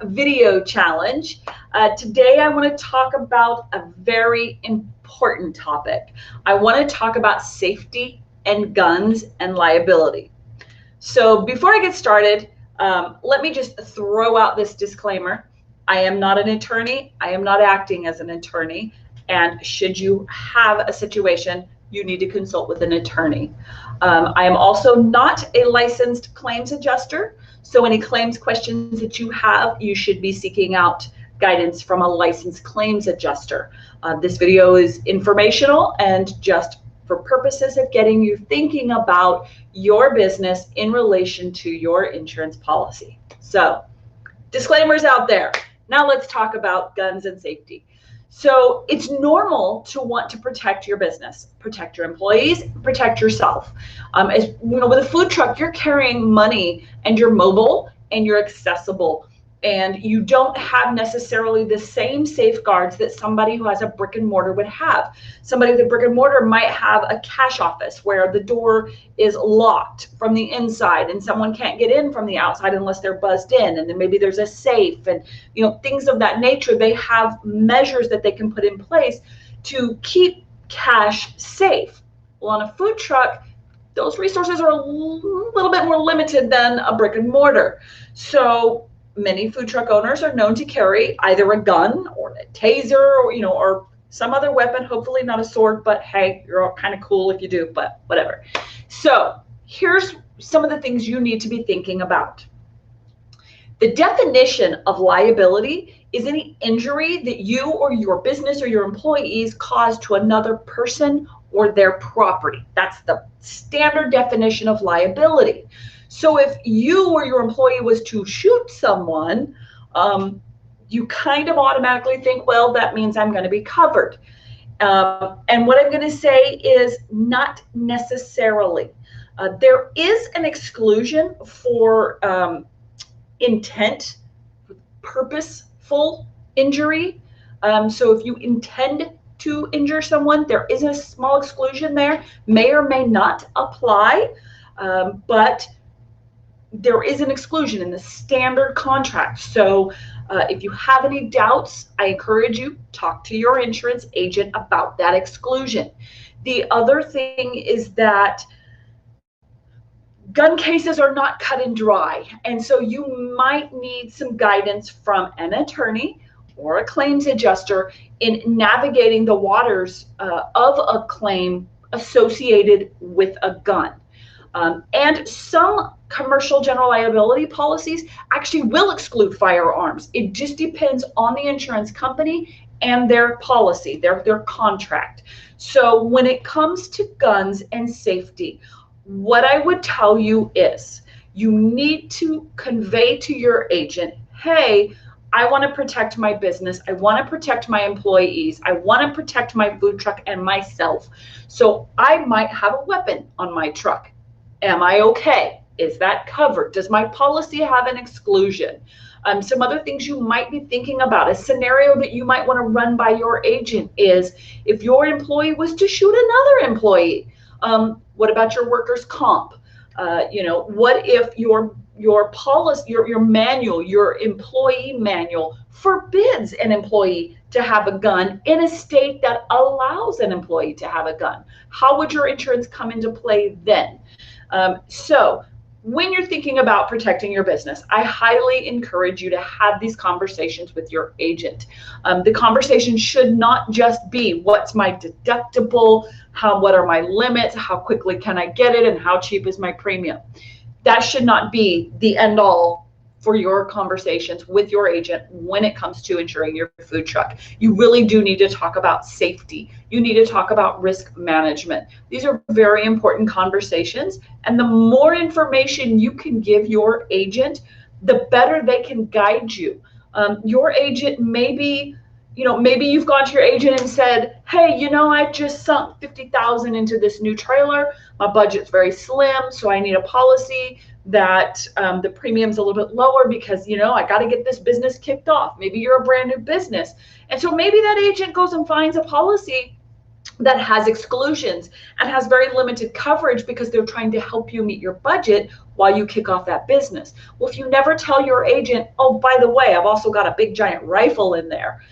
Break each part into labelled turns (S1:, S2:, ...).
S1: video challenge. Today I want to talk about a very important topic. I want to talk about safety and guns and liability. So before I get started, let me just throw out this disclaimer. I am not an attorney. I am not acting as an attorney. And should you have a situation, you need to consult with an attorney. I am also not a licensed claims adjuster. So any claims questions that you have, you should be seeking out guidance from a licensed claims adjuster. This video is informational and just for purposes of getting you thinking about your business in relation to your insurance policy. So disclaimers out there. Now let's talk about guns and safety. So it's normal to want to protect your business, protect your employees, protect yourself. As you know, with a food truck, you're carrying money and you're mobile and you're accessible, and you don't have necessarily the same safeguards that somebody who has a brick and mortar would have. Somebody with a brick and mortar might have a cash office where the door is locked from the inside and someone can't get in from the outside unless they're buzzed in, and then maybe there's a safe and things of that nature. They have measures that they can put in place to keep cash safe. Well, on a food truck, those resources are a little bit more limited than a brick and mortar. So many food truck owners are known to carry either a gun or a taser or some other weapon, hopefully not a sword, but hey, you're all kind of cool if you do, but whatever. So here's some of the things you need to be thinking about. The definition of liability is any injury that you or your business or your employees cause to another person or their property. That's the standard definition of liability. So if you or your employee was to shoot someone, you kind of automatically think, well, that means I'm going to be covered. And what I'm going to say is not necessarily. There is an exclusion for intent, purposeful injury. So if you intend to injure someone, there is a small exclusion there, may or may not apply, but there is an exclusion in the standard contract. So if you have any doubts, I encourage you, talk to your insurance agent about that exclusion. The other thing is that gun cases are not cut and dry. And so you might need some guidance from an attorney or a claims adjuster in navigating the waters of a claim associated with a gun. And some commercial general liability policies actually will exclude firearms. It just depends on the insurance company and their policy, their contract. So when it comes to guns and safety, what I would tell you is you need to convey to your agent, hey, I want to protect my business. I want to protect my employees. I want to protect my food truck and myself. So I might have a weapon on my truck. Am I okay? Is that covered? Does my policy have an exclusion? Some other things you might be thinking about. A scenario that you might want to run by your agent is if your employee was to shoot another employee, what about your workers' comp? What if your policy, your manual, your employee manual forbids an employee to have a gun in a state that allows an employee to have a gun? How would your insurance come into play then? So when you're thinking about protecting your business, I highly encourage you to have these conversations with your agent. The conversation should not just be what's my deductible, what are my limits, how quickly can I get it, and how cheap is my premium. That should not be the end all for your conversations with your agent when it comes to insuring your food truck. You really do need to talk about safety. You need to talk about risk management. These are very important conversations, and the more information you can give your agent, the better they can guide you. Your agent maybe you've gone to your agent and said, hey, I just sunk $50,000 into this new trailer. My budget's very slim, so I need a policy that the premium's a little bit lower because, I got to get this business kicked off. Maybe you're a brand new business. And so maybe that agent goes and finds a policy that has exclusions and has very limited coverage because they're trying to help you meet your budget while you kick off that business. Well, if you never tell your agent, oh, by the way, I've also got a big giant rifle in there,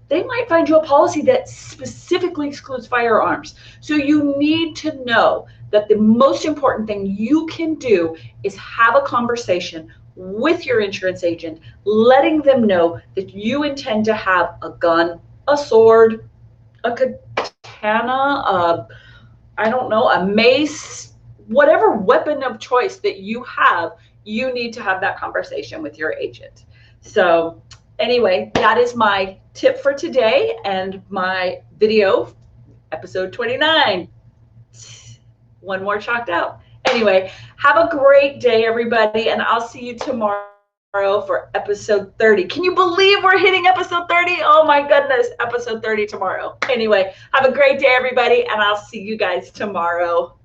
S1: they might find you a policy that specifically excludes firearms. So you need to know that the most important thing you can do is have a conversation with your insurance agent, letting them know that you intend to have a gun, a sword, a katana, I don't know, a mace, whatever weapon of choice that you have, you need to have that conversation with your agent. So anyway, that is my tip for today and my video, episode 29. One more chalked out. Anyway, have a great day, everybody, and I'll see you tomorrow for episode 30. Can you believe we're hitting episode 30? Oh my goodness, episode 30 tomorrow. Anyway, have a great day, everybody, and I'll see you guys tomorrow.